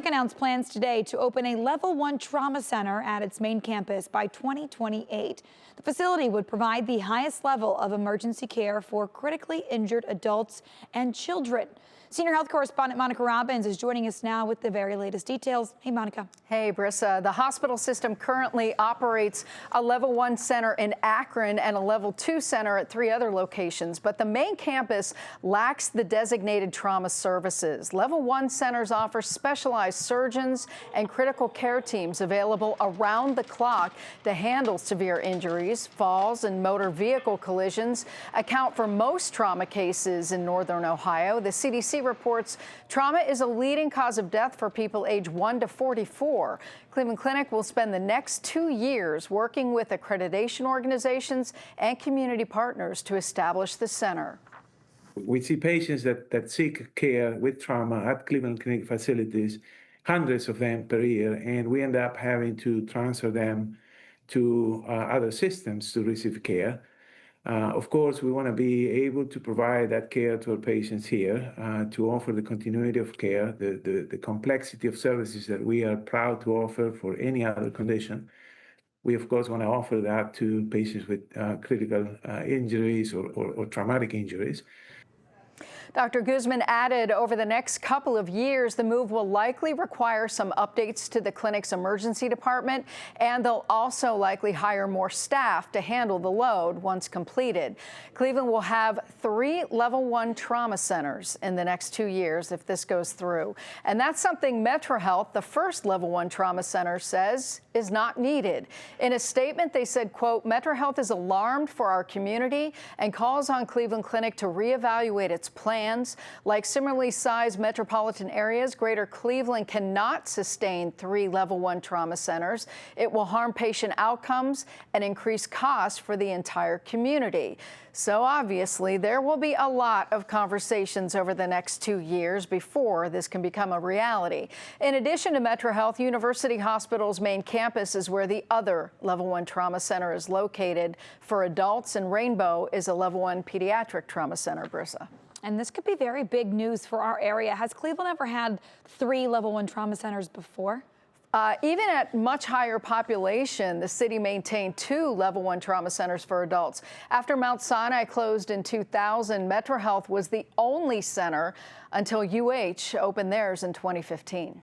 announced plans today to open a Level 1 trauma center at its main campus by 2028. The facility would provide the highest level of emergency care for critically injured adults and children. Senior health correspondent Monica Robbins is joining us now with the very latest details. Hey, Monica. Hey, Brissa. The hospital system currently operates a Level 1 center in Akron and a Level 2 center at 3 other locations, but the main campus lacks the designated trauma services. Level 1 centers offer specialized surgeons and critical care teams available around the clock to handle severe injuries. Falls and motor vehicle collisions account for most trauma cases in northern Ohio. The CDC reports trauma is a leading cause of death for people age 1 to 44. Cleveland Clinic will spend the next 2 years working with accreditation organizations and community partners to establish the center. We see patients that seek care with trauma at Cleveland Clinic facilities, hundreds of them per year, and we end up having to transfer them to other systems to receive care. Of course, we want to be able to provide that care to our patients here, to offer the continuity of care, the complexity of services that we are proud to offer for any other condition. We, of course, want to offer that to patients with critical injuries or traumatic injuries. Dr. Guzman added over the next couple of years, the move will likely require some updates to the clinic's emergency department, and they'll also likely hire more staff to handle the load once completed. Cleveland will have 3 Level 1 trauma centers in the next 2 years if this goes through. And that's something MetroHealth, the first Level 1 trauma center, says is not needed. In a statement, they said, quote, MetroHealth is alarmed for our community and calls on Cleveland Clinic to reevaluate its plans. Like similarly sized metropolitan areas, Greater Cleveland cannot sustain 3 Level 1 trauma centers. It will harm patient outcomes and increase costs for the entire community. So obviously, there will be a lot of conversations over the next 2 years before this can become a reality. In addition to MetroHealth, University Hospital's main campus is where the other Level 1 trauma center is located for adults, and Rainbow is a Level 1 pediatric trauma center, Brissa. And this could be very big news for our area. Has Cleveland ever had 3 Level 1 trauma centers before? Even at much higher population, the city maintained 2 Level 1 trauma centers for adults. After Mount Sinai closed in 2000, MetroHealth was the only center until UH opened theirs in 2015.